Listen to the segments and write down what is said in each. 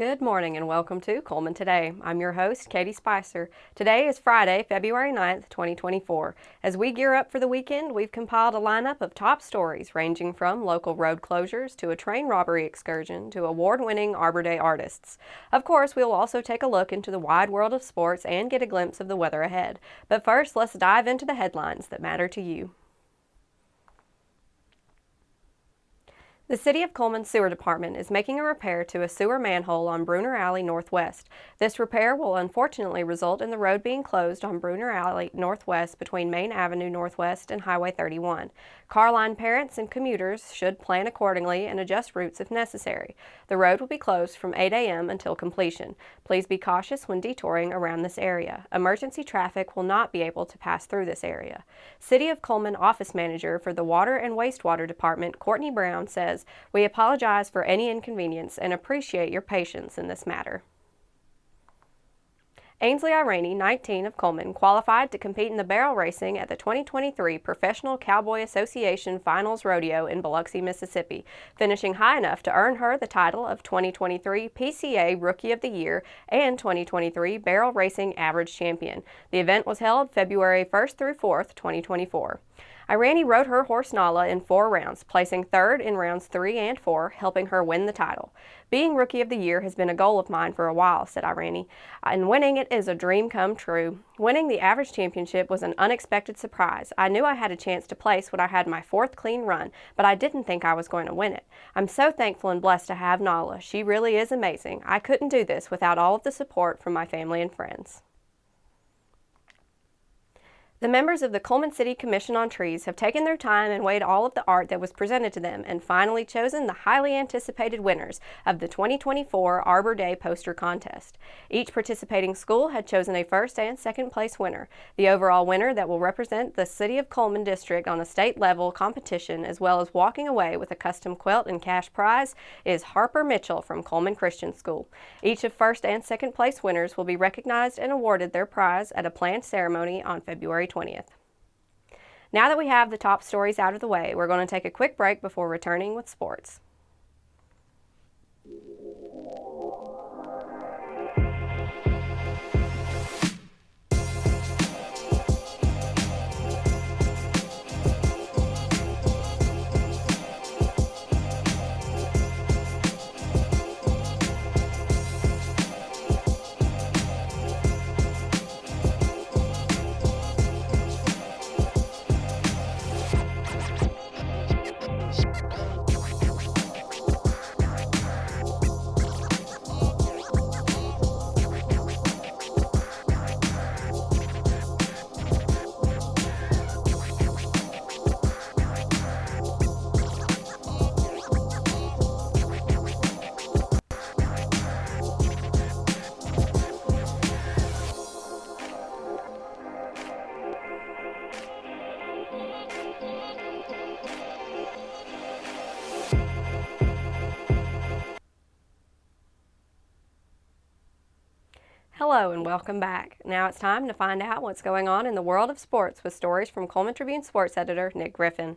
Good morning and welcome to Cullman Today. I'm your host, Katie Spicer. Today is Friday, February 9th, 2024. As we gear up for the weekend, we've compiled a lineup of top stories ranging from local road closures to a train robbery excursion to award-winning Arbor Day artists. Of course, we'll also take a look into the wide world of sports and get a glimpse of the weather ahead. But first, let's dive into the headlines that matter to you. The City of Cullman Sewer Department is making a repair to a sewer manhole on Bruner Alley Northwest. This repair will unfortunately result in the road being closed on Bruner Alley Northwest between Main Avenue Northwest and Highway 31. Car line parents and commuters should plan accordingly and adjust routes if necessary. The road will be closed from 8 a.m. until completion. Please be cautious when detouring around this area. Emergency traffic will not be able to pass through this area. City of Cullman Office Manager for the Water and Wastewater Department, Courtney Brown, says, "We apologize for any inconvenience and appreciate your patience in this matter." Ainsley Irene, 19 of Cullman, qualified to compete in the barrel racing at the 2023 Professional Cowboy Association Finals Rodeo in Biloxi, Mississippi, finishing high enough to earn her the title of 2023 PCA Rookie of the Year and 2023 Barrel Racing Average Champion. The event was held February 1st through 4th, 2024. Irani rode her horse Nala in 4 rounds, placing third in rounds 3 and 4, helping her win the title. "Being Rookie of the Year has been a goal of mine for a while," said Irani, "and winning it is a dream come true. Winning the average championship was an unexpected surprise. I knew I had a chance to place when I had my 4th clean run, but I didn't think I was going to win it. I'm so thankful and blessed to have Nala. She really is amazing. I couldn't do this without all of the support from my family and friends." The members of the Cullman City Commission on Trees have taken their time and weighed all of the art that was presented to them and finally chosen the highly anticipated winners of the 2024 Arbor Day Poster Contest. Each participating school had chosen a first and second place winner. The overall winner that will represent the City of Cullman district on a state level competition as well as walking away with a custom quilt and cash prize is Harper Mitchell from Cullman Christian School. Each of first and second place winners will be recognized and awarded their prize at a planned ceremony on February 20th. Now that we have the top stories out of the way, we're going to take a quick break before returning with sports. Hello and welcome back. Now it's time to find out what's going on in the world of sports with stories from Cullman Tribune sports editor Nick Griffin.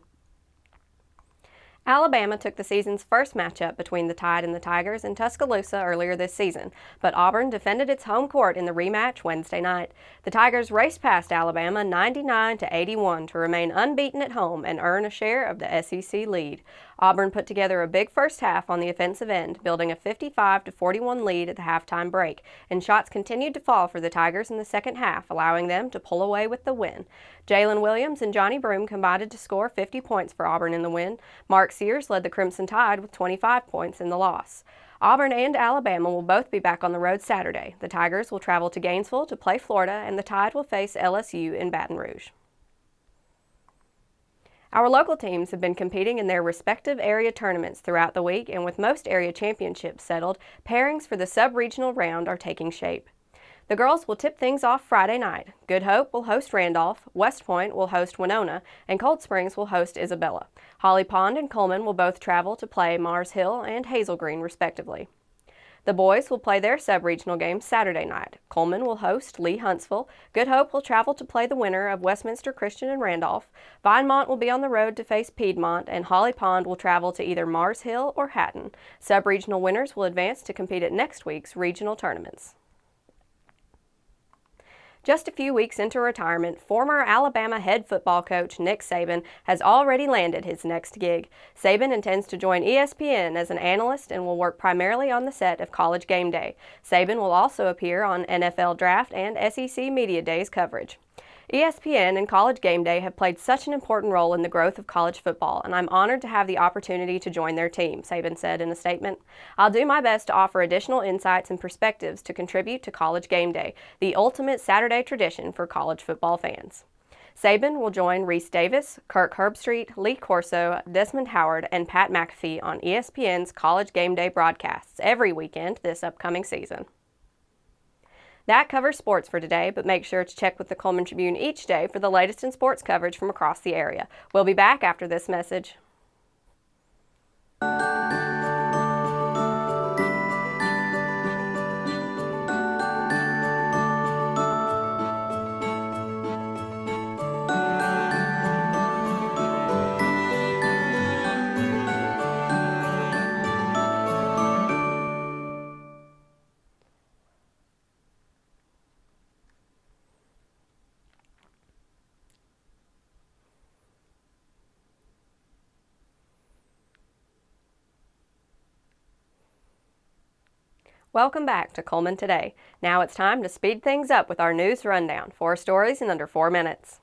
Alabama took the season's first matchup between the Tide and the Tigers in Tuscaloosa earlier this season, but Auburn defended its home court in the rematch Wednesday night. The Tigers raced past Alabama 99-81 to remain unbeaten at home and earn a share of the SEC lead. Auburn put together a big first half on the offensive end, building a 55-41 lead at the halftime break, and shots continued to fall for the Tigers in the second half, allowing them to pull away with the win. Jalen Williams and Johnny Broome combined to score 50 points for Auburn in the win. Mark Sears led the Crimson Tide with 25 points in the loss. Auburn and Alabama will both be back on the road Saturday. The Tigers will travel to Gainesville to play Florida, and the Tide will face LSU in Baton Rouge. Our local teams have been competing in their respective area tournaments throughout the week, and with most area championships settled, pairings for the sub-regional round are taking shape. The girls will tip things off Friday night. Good Hope will host Randolph, West Point will host Winona, and Cold Springs will host Isabella. Holly Pond and Cullman will both travel to play Mars Hill and Hazel Green, respectively. The boys will play their sub-regional game Saturday night. Cullman will host Lee Huntsville. Good Hope will travel to play the winner of Westminster Christian and Randolph. Vinemont will be on the road to face Piedmont, and Holly Pond will travel to either Mars Hill or Hatton. Sub-regional winners will advance to compete at next week's regional tournaments. Just a few weeks into retirement, former Alabama head football coach Nick Saban has already landed his next gig. Saban intends to join ESPN as an analyst and will work primarily on the set of College Game Day. Saban will also appear on NFL Draft and SEC Media Days coverage. ESPN and College Game Day have played such an important role in the growth of college football, and I'm honored to have the opportunity to join their team, Saban said in a statement. I'll do my best to offer additional insights and perspectives to contribute to College Game Day, the ultimate Saturday tradition for college football fans. Saban will join Reese Davis, Kirk Herbstreit, Lee Corso, Desmond Howard, and Pat McAfee on ESPN's College Game Day broadcasts every weekend this upcoming season. That covers sports for today, but make sure to check with the Cullman Tribune each day for the latest in sports coverage from across the area. We'll be back after this message. Welcome back to Cullman Today. Now it's time to speed things up with our news rundown. 4 stories in under 4 minutes.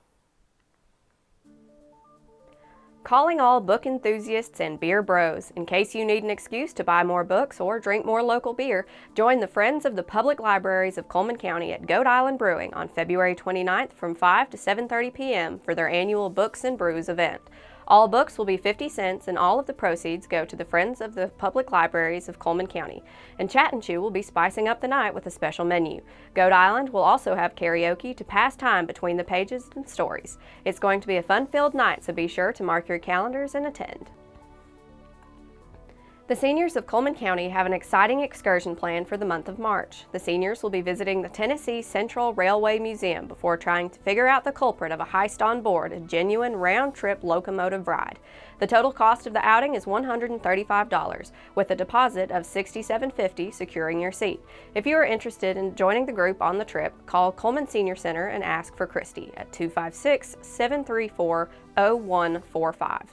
Calling all book enthusiasts and beer bros. In case you need an excuse to buy more books or drink more local beer, join the Friends of the Public Libraries of Cullman County at Goat Island Brewing on February 29th from 5 to 7:30 p.m. for their annual Books and Brews event. All books will be 50 cents and all of the proceeds go to the Friends of the Public Libraries of Cullman County. And Chat and Chew will be spicing up the night with a special menu. Goat Island will also have karaoke to pass time between the pages and stories. It's going to be a fun-filled night, so be sure to mark your calendars and attend. The seniors of Cullman County have an exciting excursion plan for the month of March. The seniors will be visiting the Tennessee Central Railway Museum before trying to figure out the culprit of a heist on board a genuine round-trip locomotive ride. The total cost of the outing is $135, with a deposit of $67.50 securing your seat. If you are interested in joining the group on the trip, call Cullman Senior Center and ask for Christy at 256-734-0145.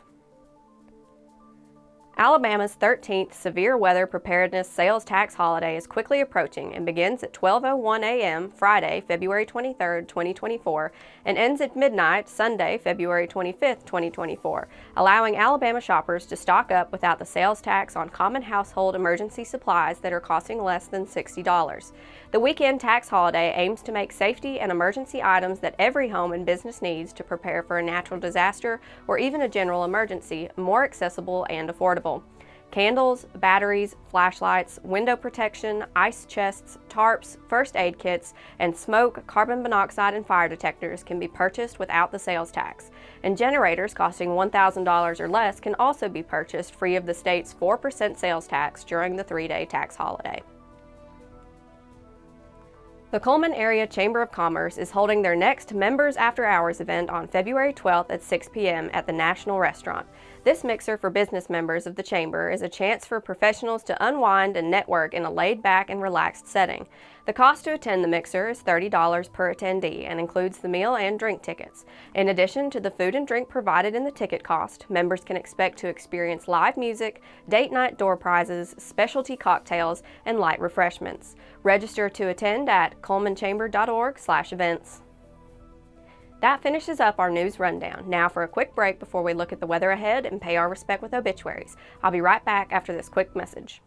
Alabama's 13th Severe Weather Preparedness Sales Tax Holiday is quickly approaching and begins at 12:01 a.m. Friday, February 23, 2024, and ends at midnight Sunday, February 25, 2024, allowing Alabama shoppers to stock up without the sales tax on common household emergency supplies that are costing less than $60. The weekend tax holiday aims to make safety and emergency items that every home and business needs to prepare for a natural disaster or even a general emergency more accessible and affordable. Candles, batteries, flashlights, window protection, ice chests, tarps, first aid kits, and smoke, carbon monoxide, and fire detectors can be purchased without the sales tax. And generators costing $1,000 or less can also be purchased free of the state's 4% sales tax during the 3-day tax holiday. The Cullman Area Chamber of Commerce is holding their next Members After Hours event on February 12th at 6 p.m. at the National Restaurant. This mixer for business members of the Chamber is a chance for professionals to unwind and network in a laid-back and relaxed setting. The cost to attend the mixer is $30 per attendee and includes the meal and drink tickets. In addition to the food and drink provided in the ticket cost, members can expect to experience live music, date night door prizes, specialty cocktails, and light refreshments. Register to attend at cullmanchamber.org/events. That finishes up our news rundown. Now for a quick break before we look at the weather ahead and pay our respect with obituaries. I'll be right back after this quick message.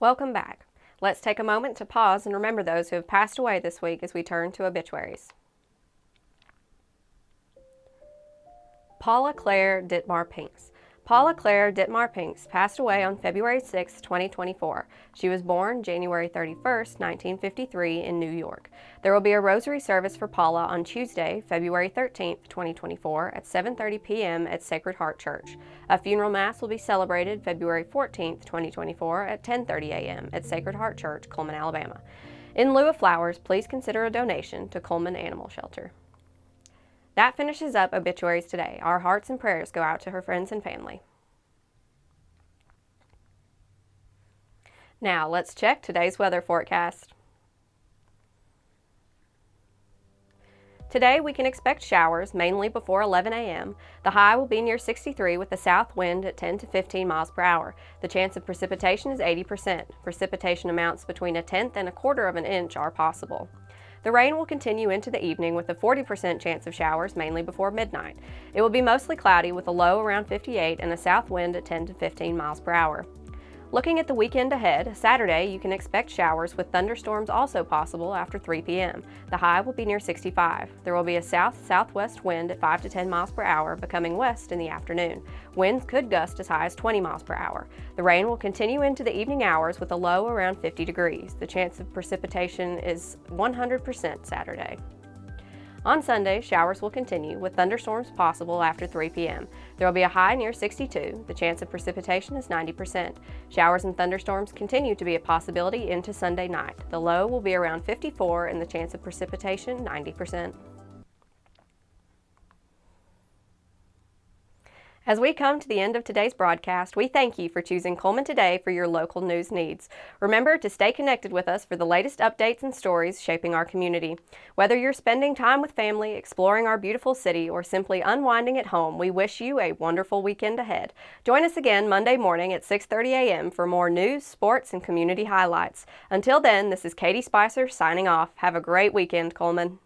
Welcome back. Let's take a moment to pause and remember those who have passed away this week as we turn to obituaries. Paula Claire Ditmar-Pinks. Paula Claire Ditmar-Pinks passed away on February 6, 2024. She was born January 31, 1953 in New York. There will be a rosary service for Paula on Tuesday, February 13, 2024 at 7:30 p.m. at Sacred Heart Church. A funeral mass will be celebrated February 14, 2024 at 10:30 a.m. at Sacred Heart Church, Cullman, Alabama. In lieu of flowers, please consider a donation to Cullman Animal Shelter. That finishes up obituaries today. Our hearts and prayers go out to her friends and family. Now, let's check today's weather forecast. Today, we can expect showers, mainly before 11 a.m. The high will be near 63 with a south wind at 10 to 15 miles per hour. The chance of precipitation is 80%. Precipitation amounts between 1/10 and 1/4 of an inch are possible. The rain will continue into the evening with a 40% chance of showers, mainly before midnight. It will be mostly cloudy with a low around 58 and a south wind at 10 to 15 miles per hour. Looking at the weekend ahead, Saturday you can expect showers with thunderstorms also possible after 3 p.m. The high will be near 65. There will be a south-southwest wind at 5 to 10 miles per hour, becoming west in the afternoon. Winds could gust as high as 20 miles per hour. The rain will continue into the evening hours with a low around 50 degrees. The chance of precipitation is 100% Saturday. On Sunday, showers will continue, with thunderstorms possible after 3 p.m. There will be a high near 62. The chance of precipitation is 90%. Showers and thunderstorms continue to be a possibility into Sunday night. The low will be around 54 and the chance of precipitation 90%. As we come to the end of today's broadcast, we thank you for choosing Cullman Today for your local news needs. Remember to stay connected with us for the latest updates and stories shaping our community. Whether you're spending time with family, exploring our beautiful city, or simply unwinding at home, we wish you a wonderful weekend ahead. Join us again Monday morning at 6:30 a.m. for more news, sports, and community highlights. Until then, this is Katie Spicer signing off. Have a great weekend, Cullman.